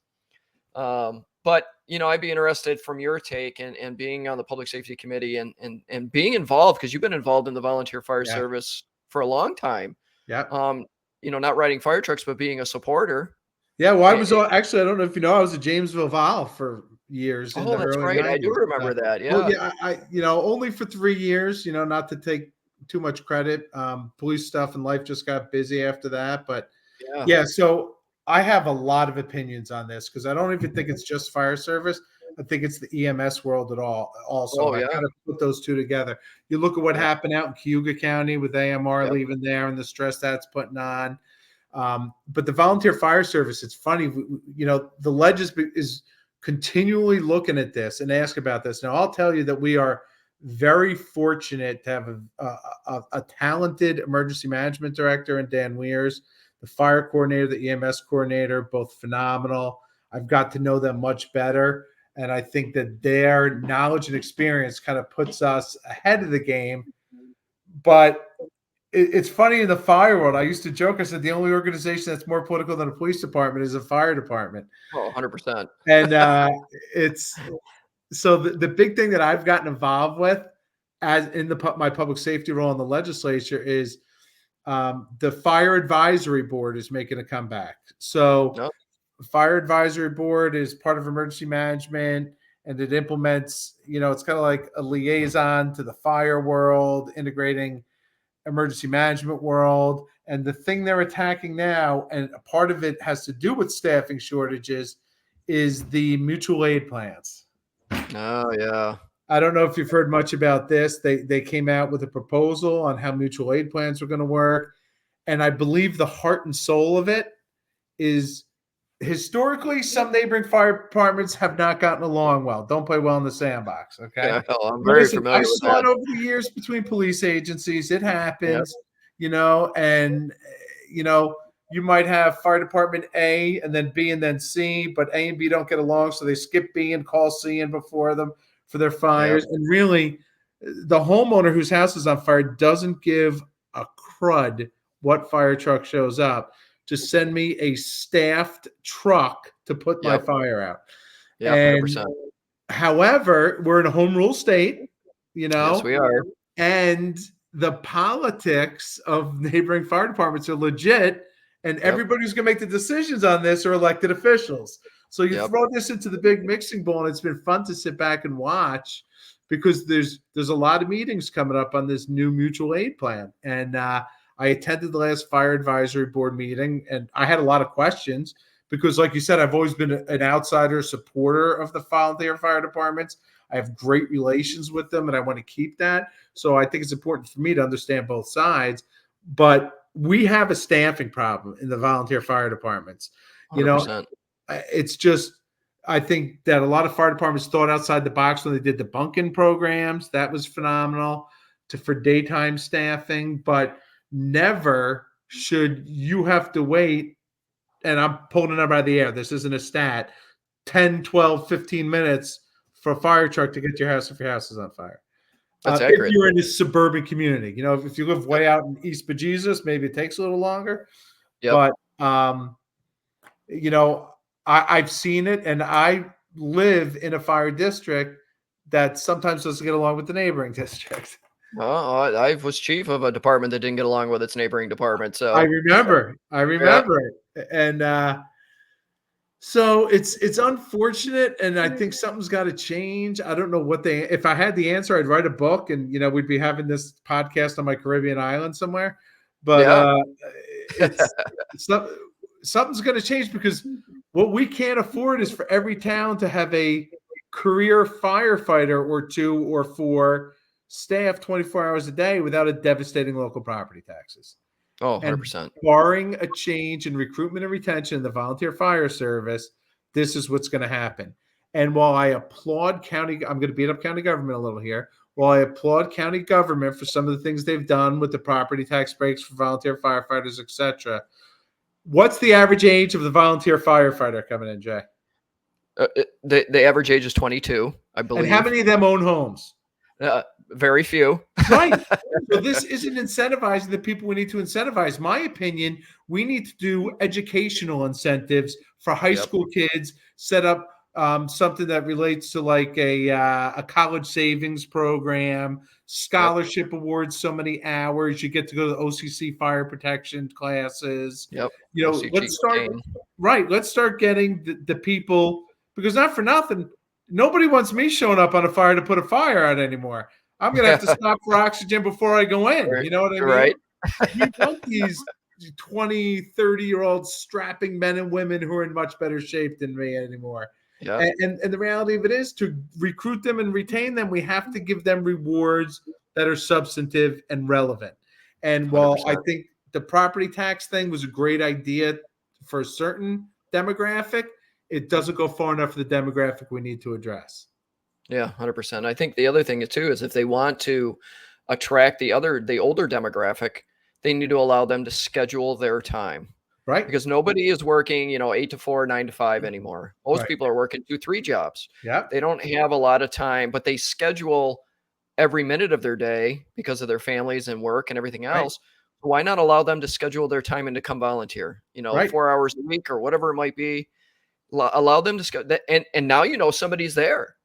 S1: But I'd be interested from your take, and being on the public safety committee and being involved, because you've been involved in the volunteer fire service for a long time.
S2: Yeah.
S1: Not riding fire trucks, but being a supporter.
S2: Yeah. Well, I was actually, I don't know if you know, I was a Jamesville Vol for years.
S1: Oh, that's right. 90s. I do remember that. Yeah.
S2: Well, yeah. I only for 3 years, not to take too much credit. Police stuff and life just got busy after that. But yeah. So I have a lot of opinions on this, because I don't even think it's just fire service. I think it's the EMS world at all. Also, I got to put those two together. You look at what happened out in Cayuga County with AMR leaving there, and the stress that's putting on. But the volunteer fire service, it's funny, the ledge is continually looking at this and ask about this. Now, I'll tell you that we are very fortunate to have a talented emergency management director in Dan Weirs, the fire coordinator, the EMS coordinator, both phenomenal. I've got to know them much better. And I think that their knowledge and experience kind of puts us ahead of the game. But it's funny in the fire world. I used to joke. I said the only organization that's more political than a police department is a fire department.
S1: Oh, 100%.
S2: And it's so the big thing that I've gotten involved with as in my public safety role in the legislature is the fire advisory board is making a comeback. So
S1: Nope.
S2: fire advisory board is part of emergency management, and it implements, it's kind of like a liaison to the fire world, integrating emergency management world. And the thing they're attacking now, and a part of it has to do with staffing shortages, is the mutual aid plans.
S1: Oh, yeah.
S2: I don't know if you've heard much about this. They came out with a proposal on how mutual aid plans are going to work. And I believe the heart and soul of it is historically some neighboring fire departments have not gotten along well, don't play well in the sandbox. Okay.
S1: Yeah, I'm very familiar with that.
S2: I've saw it over the years between police agencies. It happens, and you might have fire department A and then B and then C, but A and B don't get along. So they skip B and call C in before them for their fires. Yep. And really the homeowner whose house is on fire doesn't give a crud what fire truck shows up. Just send me a staffed truck to put my fire out.
S1: Yeah, 100%.
S2: However, we're in a home rule state,
S1: Yes, we are.
S2: And the politics of neighboring fire departments are legit, and everybody's going to make the decisions on this are elected officials. So you throw this into the big mixing bowl, and it's been fun to sit back and watch because there's a lot of meetings coming up on this new mutual aid plan. And I attended the last fire advisory board meeting, and I had a lot of questions because, like you said, I've always been an outsider supporter of the volunteer fire departments. I have great relations with them, and I want to keep that. So I think it's important for me to understand both sides. But we have a staffing problem in the volunteer fire departments.
S1: 100%.
S2: It's just, I think that a lot of fire departments thought outside the box when they did the bunk-in programs. That was phenomenal for daytime staffing, but never should you have to wait, and I'm pulling a number out of the air, this isn't a stat, 10, 12, 15 minutes for a fire truck to get to your house if your house is on fire.
S1: That's accurate.
S2: If you're in a suburban community, if you live way out in East Bejesus, maybe it takes a little longer. But, I've seen it, and I live in a fire district that sometimes doesn't get along with the neighboring district.
S1: I was chief of a department that didn't get along with its neighboring department. So
S2: I remember it. And so it's unfortunate. And I think something's got to change. I don't know if I had the answer, I'd write a book and, we'd be having this podcast on my Caribbean island somewhere. But something's going to change because what we can't afford is for every town to have a career firefighter or 2 or 4 staff 24 hours a day without a devastating local property taxes.
S1: Oh, 100%.
S2: And barring a change in recruitment and retention in the volunteer fire service, this is what's going to happen. And while I applaud I'm going to beat up county government a little here. While I applaud county government for some of the things they've done with the property tax breaks for volunteer firefighters, etc., what's the average age of the volunteer firefighter coming in, Jay?
S1: The average age is 22, I believe.
S2: And how many of them own homes?
S1: Very few.
S2: Right. So this isn't incentivizing the people we need to incentivize. My opinion, we need to do educational incentives for high school kids, set up something that relates to like a college savings program, scholarship awards, so many hours. You get to go to the OCC fire protection classes. Let's start getting the people, because not for nothing, nobody wants me showing up on a fire to put a fire out anymore. I'm going to have to stop for oxygen before I go in. You know what I mean?
S1: Right.
S2: You want these 20, 30-year-old strapping men and women who are in much better shape than me anymore. Yeah. And the reality of it is, to recruit them and retain them, we have to give them rewards that are substantive and relevant. And while 100%. I think the property tax thing was a great idea for a certain demographic, it doesn't go far enough for the demographic we need to address.
S1: Yeah, 100%. I think the other thing too is if they want to attract the older demographic, they need to allow them to schedule their time.
S2: Right.
S1: Because nobody is working, 8 to 4, 9 to 5 anymore. Most people are working 2, 3 jobs.
S2: Yeah.
S1: They don't have a lot of time, but they schedule every minute of their day because of their families and work and everything else. Why not allow them to schedule their time and to come volunteer,
S2: Right.
S1: 4 hours a week or whatever it might be. Allow them to that, and now somebody's there.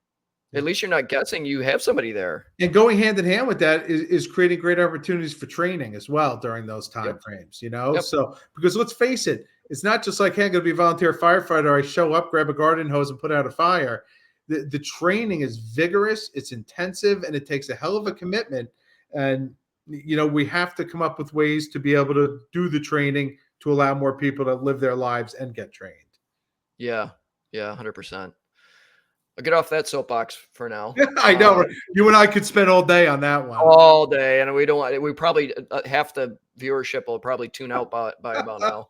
S2: Yeah.
S1: At least you're not guessing, you have somebody there.
S2: And going hand in hand with that is creating great opportunities for training as well during those time
S1: Yep.
S2: frames, you know?
S1: Yep.
S2: So, because let's face it, it's not just like, hey, I'm going to be a volunteer firefighter. I show up, grab a garden hose, and put out a fire. The training is vigorous, it's intensive, and it takes a hell of a commitment. And, we have to come up with ways to be able to do the training to allow more people to live their lives and get trained.
S1: Yeah. Yeah. 100%. I'll get off that soapbox for now.
S2: I know. You and I could spend all day on that one.
S1: All day, and we probably half the viewership will probably tune out by about now.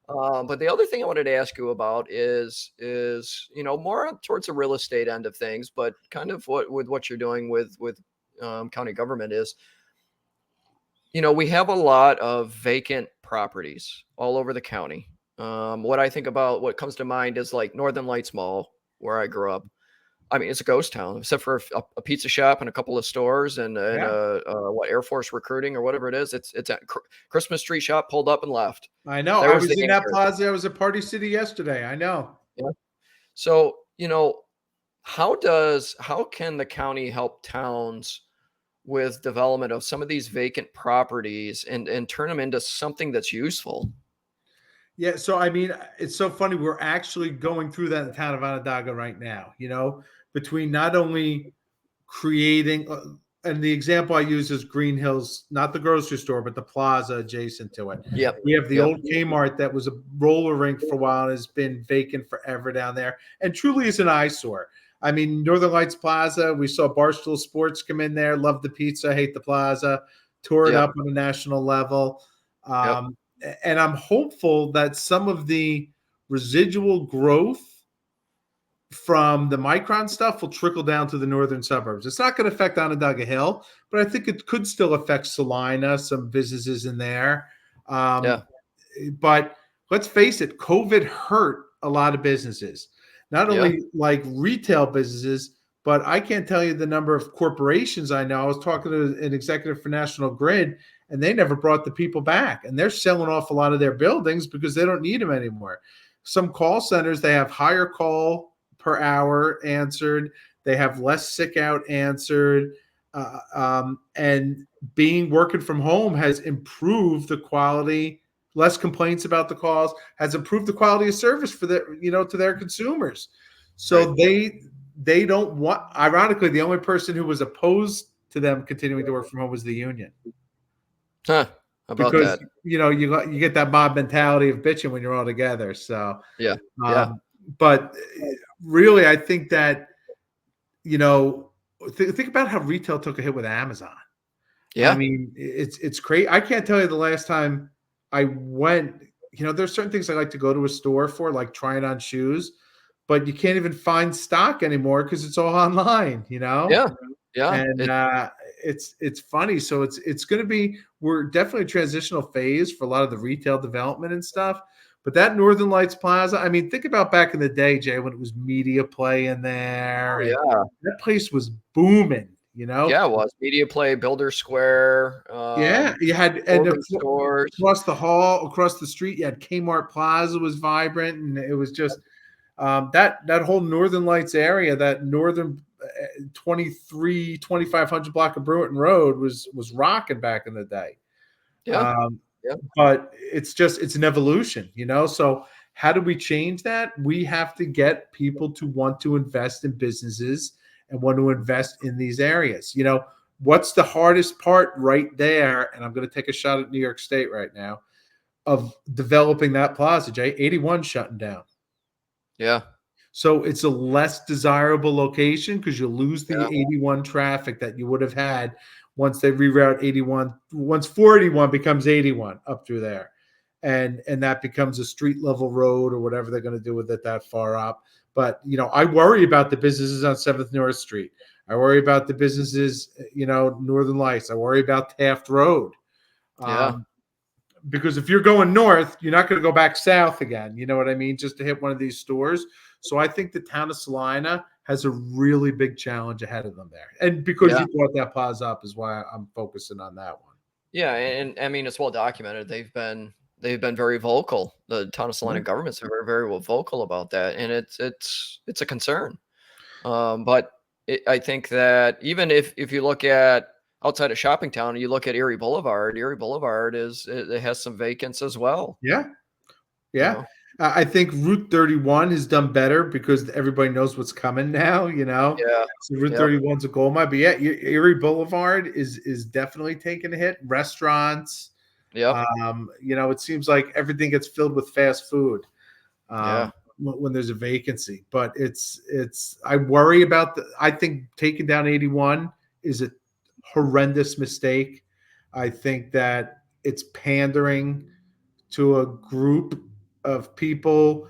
S1: But the other thing I wanted to ask you about is more towards the real estate end of things, but kind of what you're doing with county government is, we have a lot of vacant properties all over the county. What comes to mind is like Northern Lights Mall, where I grew up. I mean, it's a ghost town, except for a pizza shop and a couple of stores and Air Force recruiting or whatever it is. It's a Christmas tree shop pulled up and left.
S2: I know. I was in that plaza. I was at Party City yesterday. I know.
S1: Yeah. So, how can the county help towns with development of some of these vacant properties and turn them into something that's useful?
S2: Yeah, so I mean, it's so funny. We're actually going through that in the town of Onondaga right now, between not only creating, and the example I use is Green Hills, not the grocery store, but the plaza adjacent to it.
S1: Yep.
S2: We have the old Kmart that was a roller rink for a while and has been vacant forever down there and truly is an eyesore. I mean, Northern Lights Plaza, we saw Barstool Sports come in there, love the pizza, hate the plaza, tore it up on a national level. And I'm hopeful that some of the residual growth from the Micron stuff will trickle down to the northern suburbs. It's not going to affect Onondaga Hill, but I think it could still affect Salina, some businesses in there. But let's face it, COVID hurt a lot of businesses, not only like retail businesses, but I can't tell you the number of corporations I know. I was talking to an executive for National Grid, and they never brought the people back. And they're selling off a lot of their buildings because they don't need them anymore. Some call centers, they have higher call per hour answered. They have less sick out answered. And working from home has improved the quality, less complaints about the calls, has improved the quality of service for their, to their consumers. So they don't want, ironically, the only person who was opposed to them continuing to work from home was the union.
S1: Huh. About
S2: because
S1: that.
S2: You get that mob mentality of bitching when you're all together. So but really, I think that think about how retail took a hit with Amazon. I mean, it's crazy. I can't tell you the last time I went. There's certain things I like to go to a store for, like trying on shoes, but you can't even find stock anymore because it's all online. And it's funny. So it's going to be, we're definitely a transitional phase for a lot of the retail development and stuff. But that Northern Lights Plaza, I mean, think about back in the day, Jay, when it was Media Play in there. That place was booming,
S1: Yeah, it was. Media Play, Builder Square.
S2: You had
S1: stores.
S2: Across the hall, across the street, you had Kmart Plaza was vibrant. And it was just that whole Northern Lights area, that northern 2,500 block of Bruton Road was rocking back in the day. But it's an evolution, so how do we change that? We have to get people to want to invest in businesses and want to invest in these areas. What's the hardest part right there? And I'm going to take a shot at New York State right now of developing that plaza, Jay. 81 shutting down. So it's a less desirable location because you lose the 81 traffic that you would have had once they reroute 81, once 481 becomes 81 up through there. And that becomes a street level road or whatever they're going to do with it that far up. But, I worry about the businesses on 7th North Street. I worry about the businesses, Northern Lights. I worry about Taft Road. Because if you're going north, you're not going to go back south again. You know what I mean? Just to hit one of these stores. So I think the town of Salina has a really big challenge ahead of them there. And because you brought that plaza up is why I'm focusing on that one.
S1: Yeah, and I mean, it's well documented. They've been very vocal. The town of Salina governments are very, very vocal about that, and it's a concern. But I think that even if you look at outside of Shopping Town, you look at Erie Boulevard. Erie Boulevard it has some vacants as well.
S2: Yeah.
S1: You
S2: Yeah.
S1: know?
S2: I think Route 31 has done better because everybody knows what's coming now,
S1: Yeah.
S2: So Route
S1: Yep.
S2: 31's a gold mine. But yeah, Erie Boulevard is definitely taking a hit. Restaurants,
S1: Yep.
S2: it seems like everything gets filled with fast food
S1: Yeah.
S2: when there's a vacancy. But I worry about I think taking down 81 is a horrendous mistake. I think that it's pandering to a group of people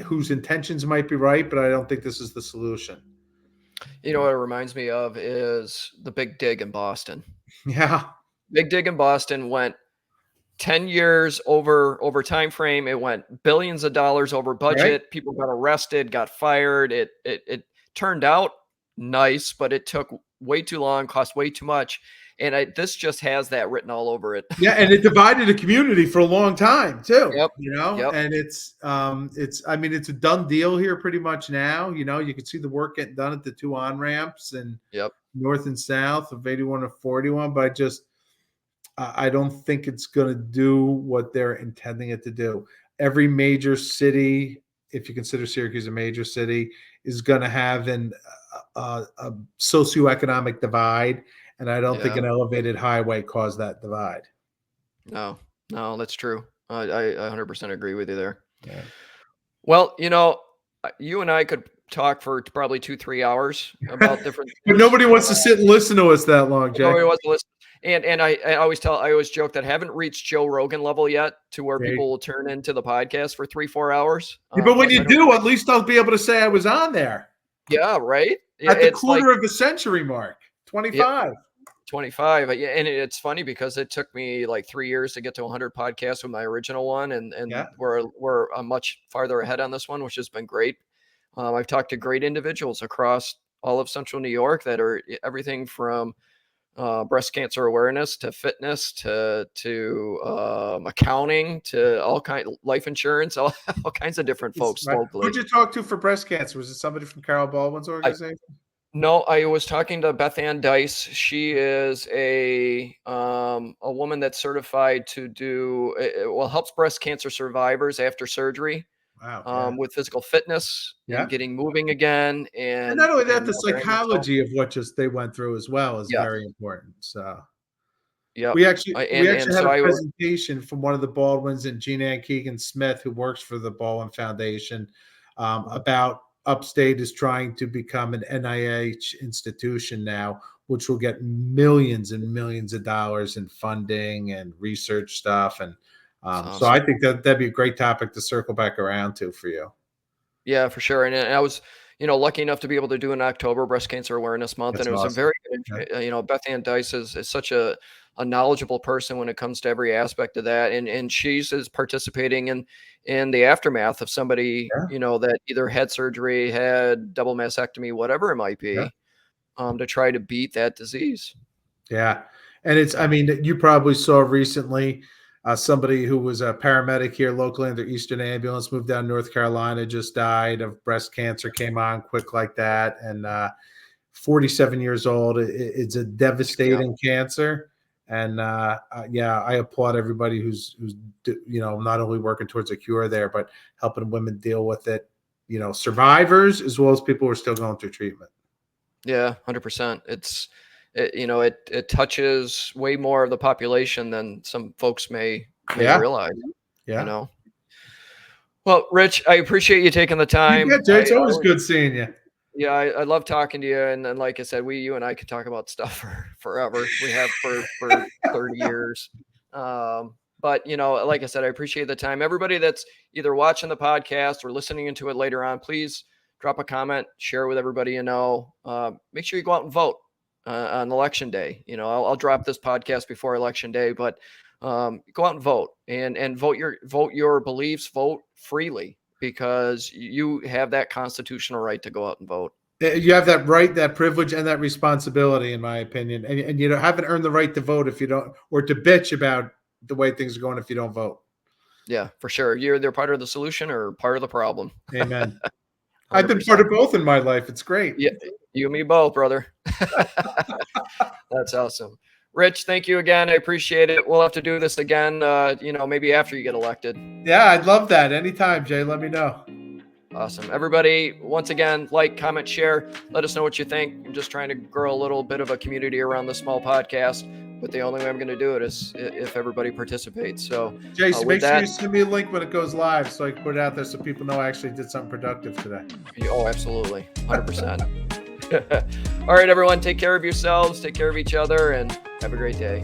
S2: whose intentions might be right, but I don't think this is the solution.
S1: You know what it reminds me of is the Big Dig in Boston.
S2: Yeah.
S1: Big Dig in Boston went 10 years over time frame. It went billions of dollars over
S2: Right.
S1: budget. People got arrested, got fired. It turned out nice, but it took way too long, cost way too much. And this just has that written all over it.
S2: Yeah, and it divided a community for a long time too.
S1: Yep.
S2: And it's I mean, it's a done deal here pretty much now. You can see the work getting done at the two on ramps and
S1: Yep.
S2: north and south of 81 and 41, but I don't think it's going to do what they're intending it to do. Every major city, if you consider Syracuse a major city, is going to have a socioeconomic divide, and I don't think
S1: Yeah.
S2: an elevated highway caused that divide.
S1: No, that's true. I 100% agree with you there.
S2: Yeah.
S1: Well, you and I could talk for probably 2-3 hours about different
S2: But
S1: things.
S2: nobody wants to sit and listen to us that long, Jay.
S1: Nobody wants to listen. And I always joke that I haven't reached Joe Rogan level yet to where
S2: Okay.
S1: people will turn into the podcast for 3-4 hours.
S2: Yeah, but when
S1: so
S2: you do, at least I'll be able to say I was on there.
S1: Yeah, right.
S2: At the
S1: It's
S2: quarter of the century mark, 25.
S1: 25. Yeah, and it's funny because it took me like 3 years to get to 100 podcasts with my original one, and
S2: Yeah.
S1: we're much farther ahead on this one, which has been great. I've talked to great individuals across all of Central New York that are everything from breast cancer awareness to fitness to accounting to all life insurance, all kinds of different folks
S2: Right.
S1: locally.
S2: Who'd you talk to for breast cancer? Was it somebody from Carol Baldwin's organization?
S1: No, I was talking to Beth Ann Dice. She is a woman that's certified to do helps breast cancer survivors after surgery
S2: Wow. Yeah.
S1: with physical fitness
S2: Yeah.
S1: and getting moving again.
S2: And not only that, the
S1: their mental.
S2: psychology of what they went through as well is
S1: Yeah.
S2: very important. So
S1: Yep.
S2: we actually
S1: And
S2: had
S1: so
S2: a presentation from one of the Baldwins and Jean Ann Keegan Smith, who works for the Baldwin Foundation, about upstate is trying to become an NIH institution now, which will get millions and millions of dollars in funding and research stuff. And
S1: awesome.
S2: so I think that'd be a great topic to circle back around to for you.
S1: Yeah, for sure. And I was, lucky enough to be able to do an October Breast Cancer Awareness Month.
S2: That's
S1: And it was
S2: awesome.
S1: a very good, Beth Ann Dice is such a knowledgeable person when it comes to every aspect of that. And she's participating in the aftermath of somebody, that either had surgery, had double mastectomy, whatever it might be, to try to beat that disease.
S2: Yeah. And I mean, you probably saw recently somebody who was a paramedic here locally in their Eastern ambulance, moved down to North Carolina, just died of breast cancer, came on quick like that. And 47 years old. It's a devastating cancer. And I applaud everybody who's not only working towards a cure there, but helping women deal with it, survivors as well as people who are still going through treatment.
S1: Yeah, 100%. It touches way more of the population than some folks may realize.
S2: Yeah.
S1: Well, Rich, I appreciate you taking the time.
S2: Yeah, Jay, it's always good seeing you.
S1: Yeah, I love talking to you, and like I said, you and I could talk about stuff forever. We have for 30 years. But like I said, I appreciate the time. Everybody that's either watching the podcast or listening into it later on, please drop a comment, share with everybody you know. Make sure you go out and vote on election day. I'll drop this podcast before election day, but go out and vote and vote your beliefs, vote freely, because you have that constitutional right to go out and vote.
S2: You have that right, that privilege, and that responsibility, in my opinion. And you haven't earned the right to vote if you don't, or to bitch about the way things are going if you don't vote.
S1: Yeah, for sure. You're either part of the solution or part of the problem.
S2: Amen. I've been part of both in my life. It's great.
S1: Yeah, you and me both, brother. That's awesome. Rich, thank you again. I appreciate it. We'll have to do this again, maybe after you get elected.
S2: Yeah, I'd love that. Anytime, Jay, let me know.
S1: Awesome. Everybody, once again, like, comment, share. Let us know what you think. I'm just trying to grow a little bit of a community around this small podcast, but the only way I'm going to do it is if everybody participates. So,
S2: Jason, make sure you send me a link when it goes live so I can put it out there so people know I actually did something productive today.
S1: Oh, absolutely. 100%. All right, everyone, take care of yourselves, take care of each other, and have a great day.